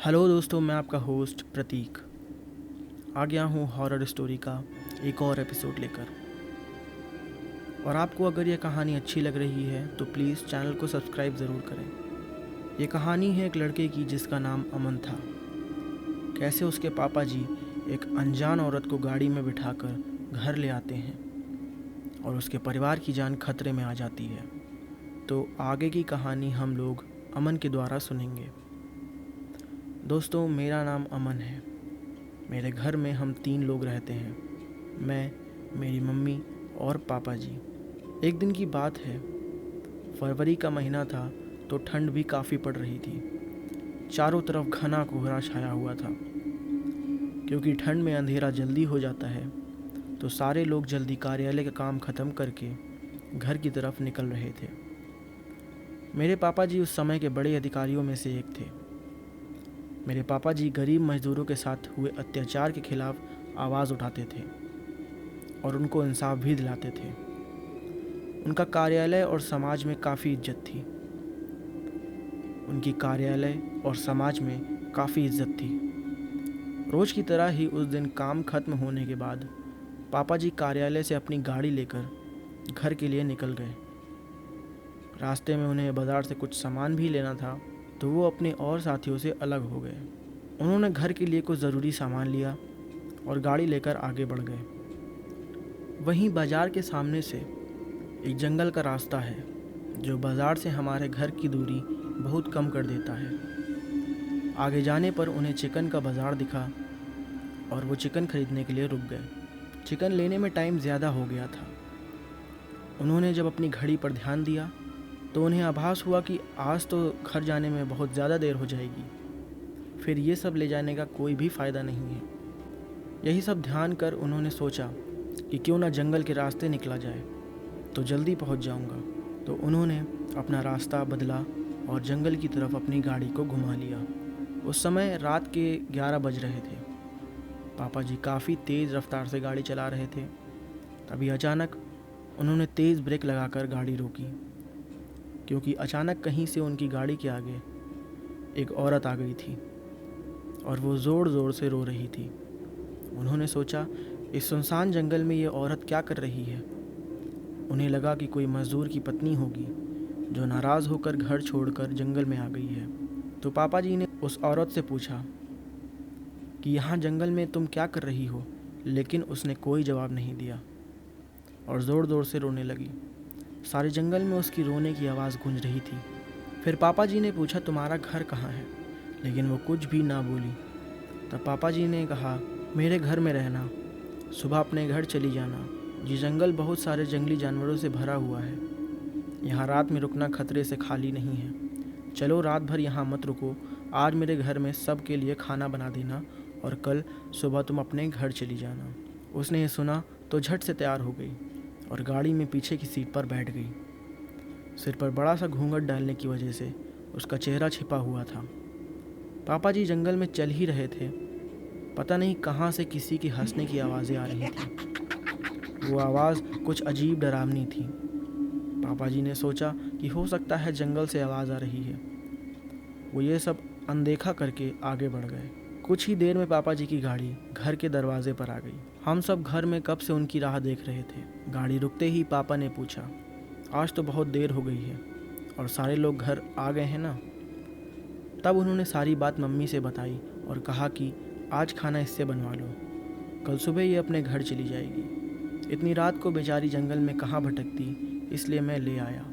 Hello दोस्तों, मैं आपका होस्ट प्रतीक आ गया हूँ हॉरर स्टोरी का एक और एपिसोड लेकर। और आपको अगर यह कहानी अच्छी लग रही है तो प्लीज़ चैनल को सब्सक्राइब ज़रूर करें। ये कहानी है एक लड़के की जिसका नाम अमन था। कैसे उसके पापा जी एक अनजान औरत को गाड़ी में बिठाकर घर ले आते हैं और उसके परिवार की जान खतरे में आ जाती है। तो आगे की कहानी हम लोग अमन के द्वारा सुनेंगे। दोस्तों, मेरा नाम अमन है। मेरे घर में हम 3 लोग रहते हैं, मैं, मेरी मम्मी और पापा जी। एक दिन की बात है, फरवरी का महीना था तो ठंड भी काफ़ी पड़ रही थी। चारों तरफ घना कोहरा छाया हुआ था। क्योंकि ठंड में अंधेरा जल्दी हो जाता है तो सारे लोग जल्दी कार्यालय का काम ख़त्म करके घर की तरफ निकल रहे थे। मेरे पापा जी उस समय के बड़े अधिकारियों में से एक थे। मेरे पापा जी गरीब मजदूरों के साथ हुए अत्याचार के खिलाफ आवाज़ उठाते थे और उनको इंसाफ भी दिलाते थे। उनका कार्यालय और समाज में काफ़ी इज्जत थी। उनकी कार्यालय और समाज में काफ़ी इज्जत थी। रोज़ की तरह ही उस दिन काम खत्म होने के बाद पापा जी कार्यालय से अपनी गाड़ी लेकर घर के लिए निकल गए। रास्ते में उन्हें बाज़ार से कुछ सामान भी लेना था तो वो अपने और साथियों से अलग हो गए। उन्होंने घर के लिए कुछ ज़रूरी सामान लिया और गाड़ी लेकर आगे बढ़ गए। वहीं बाज़ार के सामने से एक जंगल का रास्ता है जो बाज़ार से हमारे घर की दूरी बहुत कम कर देता है। आगे जाने पर उन्हें चिकन का बाज़ार दिखा और वो चिकन खरीदने के लिए रुक गए। चिकन लेने में टाइम ज़्यादा हो गया था। उन्होंने जब अपनी घड़ी पर ध्यान दिया तो उन्हें आभास हुआ कि आज तो घर जाने में बहुत ज़्यादा देर हो जाएगी। फिर ये सब ले जाने का कोई भी फ़ायदा नहीं है। यही सब ध्यान कर उन्होंने सोचा कि क्यों ना जंगल के रास्ते निकला जाए तो जल्दी पहुंच जाऊंगा। तो उन्होंने अपना रास्ता बदला और जंगल की तरफ अपनी गाड़ी को घुमा लिया। उस समय रात के 11 बज रहे थे। पापा जी काफ़ी तेज़ रफ्तार से गाड़ी चला रहे थे। तभी अचानक उन्होंने तेज़ ब्रेक लगाकर गाड़ी रोकी, क्योंकि अचानक कहीं से उनकी गाड़ी के आगे एक औरत आ गई थी और वो ज़ोर ज़ोर से रो रही थी। उन्होंने सोचा, इस सुनसान जंगल में ये औरत क्या कर रही है। उन्हें लगा कि कोई मज़दूर की पत्नी होगी जो नाराज़ होकर घर छोड़कर जंगल में आ गई है। तो पापा जी ने उस औरत से पूछा कि यहाँ जंगल में तुम क्या कर रही हो, लेकिन उसने कोई जवाब नहीं दिया और ज़ोर ज़ोर से रोने लगी। सारे जंगल में उसकी रोने की आवाज़ गूंज रही थी। फिर पापा जी ने पूछा, तुम्हारा घर कहाँ है, लेकिन वो कुछ भी ना बोली। तब पापा जी ने कहा, मेरे घर में रहना, सुबह अपने घर चली जाना। ये जंगल बहुत सारे जंगली जानवरों से भरा हुआ है। यहाँ रात में रुकना खतरे से खाली नहीं है। चलो रात भर यहाँ मत रुको। आज मेरे घर में सब के लिए खाना बना देना और कल सुबह तुम अपने घर चली जाना। उसने ये सुना तो झट से तैयार हो गई और गाड़ी में पीछे की सीट पर बैठ गई। सिर पर बड़ा सा घूंघट डालने की वजह से उसका चेहरा छिपा हुआ था। पापा जी जंगल में चल ही रहे थे। पता नहीं कहाँ से किसी की हंसने की आवाज़ें आ रही थी। वो आवाज़ कुछ अजीब डरावनी थी। पापा जी ने सोचा कि हो सकता है जंगल से आवाज़ आ रही है। वो ये सब अनदेखा करके आगे बढ़ गए। कुछ ही देर में पापा जी की गाड़ी घर के दरवाजे पर आ गई। हम सब घर में कब से उनकी राह देख रहे थे। गाड़ी रुकते ही पापा ने पूछा, आज तो बहुत देर हो गई है और सारे लोग घर आ गए हैं ना। तब उन्होंने सारी बात मम्मी से बताई और कहा कि आज खाना इससे बनवा लो, कल सुबह ये अपने घर चली जाएगी। इतनी रात को बेचारी जंगल में कहाँ भटकती, इसलिए मैं ले आया।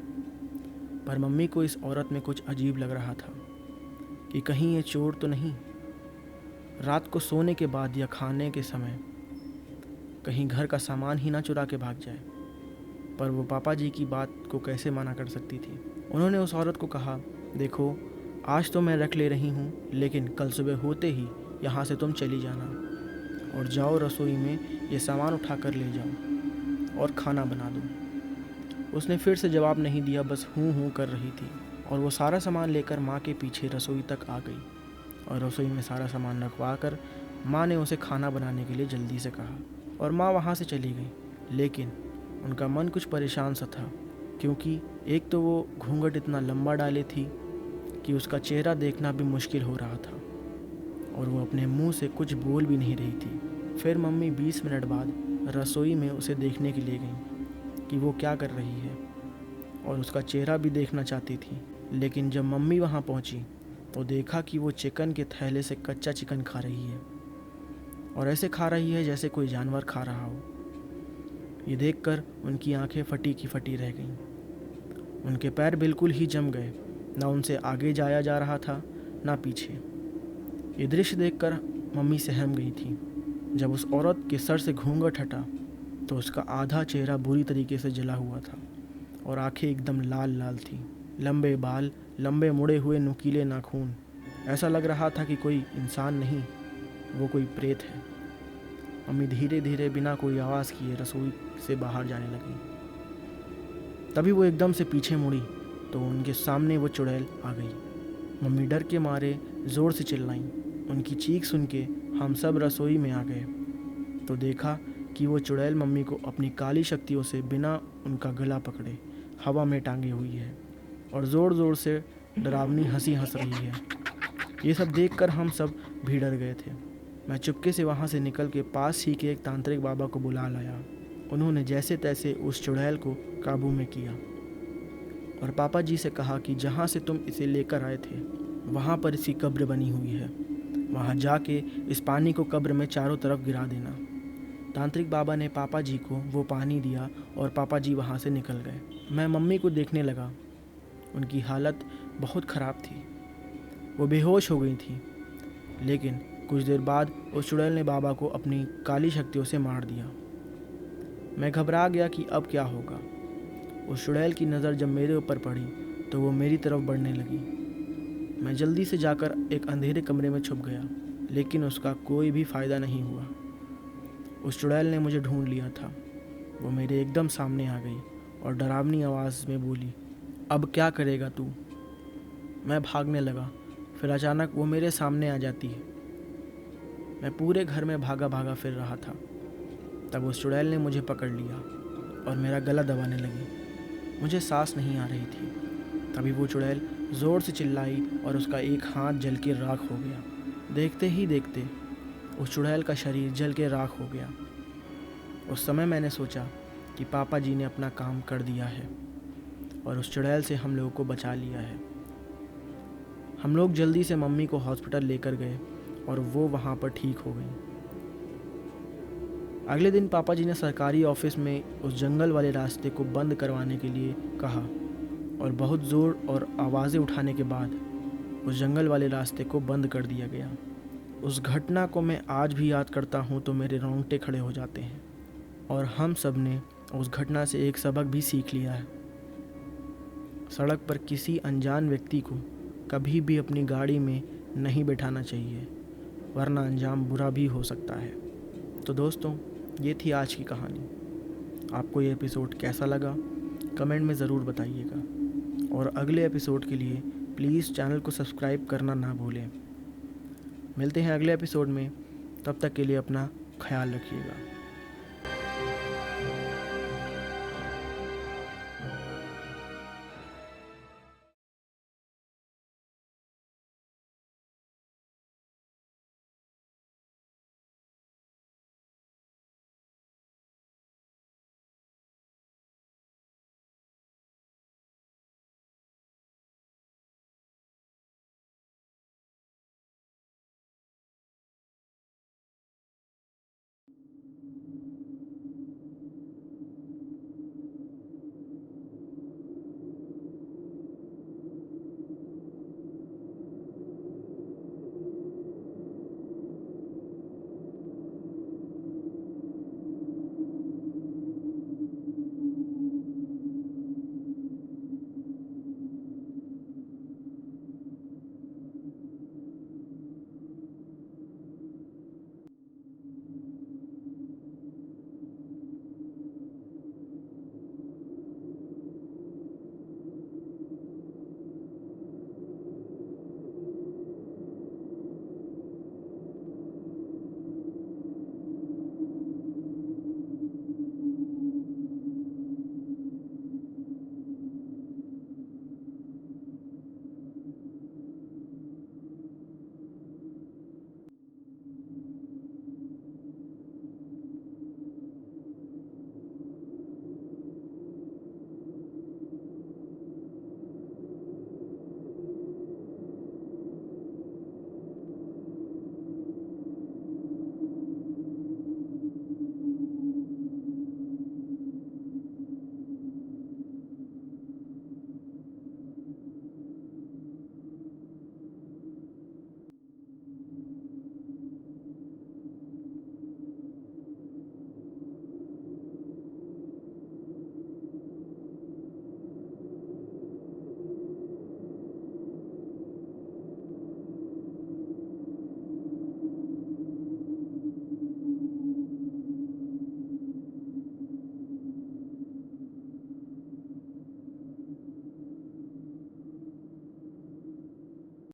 पर मम्मी को इस औरत में कुछ अजीब लग रहा था कि कहीं ये चोर तो नहीं। रात को सोने के बाद या खाने के समय कहीं घर का सामान ही ना चुरा के भाग जाए। पर वो पापा जी की बात को कैसे मना कर सकती थी। उन्होंने उस औरत को कहा, देखो आज तो मैं रख ले रही हूँ, लेकिन कल सुबह होते ही यहाँ से तुम चली जाना और जाओ रसोई में ये सामान उठा कर ले जाओ और खाना बना दो। उसने फिर से जवाब नहीं दिया, बस हूँ हूँ कर रही थी और वो सारा सामान लेकर माँ के पीछे रसोई तक आ गई और रसोई में सारा सामान रखवा कर माँ ने उसे खाना बनाने के लिए जल्दी से कहा और माँ वहाँ से चली गई। लेकिन उनका मन कुछ परेशान सा था, क्योंकि एक तो वो घूंघट इतना लंबा डाले थी कि उसका चेहरा देखना भी मुश्किल हो रहा था। और वो अपने मुंह से कुछ बोल भी नहीं रही थी। फिर मम्मी 20 मिनट बाद रसोई में उसे देखने के लिए गई कि वो क्या कर रही है और उसका चेहरा भी देखना चाहती थी। लेकिन जब मम्मी वहाँ पहुँची तो देखा कि वो चिकन के थैले से कच्चा चिकन खा रही है और ऐसे खा रही है जैसे कोई जानवर खा रहा हो। ये देखकर उनकी आंखें फटी की फटी रह गईं। उनके पैर बिल्कुल ही जम गए, ना उनसे आगे जाया जा रहा था ना पीछे। ये दृश्य देखकर मम्मी सहम गई थी। जब उस औरत के सर से घूंघट हटा तो उसका आधा चेहरा बुरी तरीके से जला हुआ था और आंखें एकदम लाल लाल थी। लंबे बाल, लंबे मुड़े हुए नुकीले नाखून। ऐसा लग रहा था कि कोई इंसान नहीं, वो कोई प्रेत है। मम्मी धीरे धीरे बिना कोई आवाज़ किए रसोई से बाहर जाने लगी। तभी वो एकदम से पीछे मुड़ी तो उनके सामने वो चुड़ैल आ गई। मम्मी डर के मारे ज़ोर से चिल्लाईं। उनकी चीख सुन के हम सब रसोई में आ गए तो देखा कि वो चुड़ैल मम्मी को अपनी काली शक्तियों से बिना उनका गला पकड़े हवा में टांगी हुई है और ज़ोर ज़ोर से डरावनी हंसी हंस रही है। ये सब देखकर हम सब भी डर गए थे। मैं चुपके से वहाँ से निकल के पास ही के एक तांत्रिक बाबा को बुला लाया। उन्होंने जैसे तैसे उस चुड़ैल को काबू में किया और पापा जी से कहा कि जहाँ से तुम इसे लेकर आए थे वहाँ पर इसकी कब्र बनी हुई है, वहाँ जाके इस पानी को कब्र में चारों तरफ गिरा देना। तांत्रिक बाबा ने पापा जी को वो पानी दिया और पापा जी वहाँ से निकल गए। मैं मम्मी को देखने लगा। उनकी हालत बहुत ख़राब थी, वो बेहोश हो गई थी। लेकिन कुछ देर बाद उस चुड़ैल ने बाबा को अपनी काली शक्तियों से मार दिया। मैं घबरा गया कि अब क्या होगा। उस चुड़ैल की नज़र जब मेरे ऊपर पड़ी तो वो मेरी तरफ बढ़ने लगी। मैं जल्दी से जाकर एक अंधेरे कमरे में छुप गया, लेकिन उसका कोई भी फ़ायदा नहीं हुआ। उस चुड़ैल ने मुझे ढूंढ लिया था। वो मेरे एकदम सामने आ गई और डरावनी आवाज़ में बोली, अब क्या करेगा तू? मैं भागने लगा। फिर अचानक वो मेरे सामने आ जाती है। मैं पूरे घर में भागा भागा फिर रहा था। तब उस चुड़ैल ने मुझे पकड़ लिया और मेरा गला दबाने लगी। मुझे सांस नहीं आ रही थी। तभी वो चुड़ैल ज़ोर से चिल्लाई और उसका एक हाथ जल के राख हो गया। देखते ही देखते उस चुड़ैल का शरीर जल के राख हो गया। उस समय मैंने सोचा कि पापा जी ने अपना काम कर दिया है और उस चुड़ैल से हम लोगों को बचा लिया है। हम लोग जल्दी से मम्मी को हॉस्पिटल लेकर गए और वो वहाँ पर ठीक हो गई। अगले दिन पापा जी ने सरकारी ऑफिस में उस जंगल वाले रास्ते को बंद करवाने के लिए कहा और बहुत ज़ोर और आवाज़ें उठाने के बाद उस जंगल वाले रास्ते को बंद कर दिया गया। उस घटना को मैं आज भी याद करता हूँ तो मेरे रोंगटे खड़े हो जाते हैं। और हम सब ने उस घटना से एक सबक भी सीख लिया है। सड़क पर किसी अनजान व्यक्ति को कभी भी अपनी गाड़ी में नहीं बैठाना चाहिए, वरना अंजाम बुरा भी हो सकता है। तो दोस्तों, ये थी आज की कहानी। आपको ये एपिसोड कैसा लगा कमेंट में ज़रूर बताइएगा और अगले एपिसोड के लिए प्लीज़ चैनल को सब्सक्राइब करना ना भूलें। मिलते हैं अगले एपिसोड में, तब तक के लिए अपना ख्याल रखिएगा।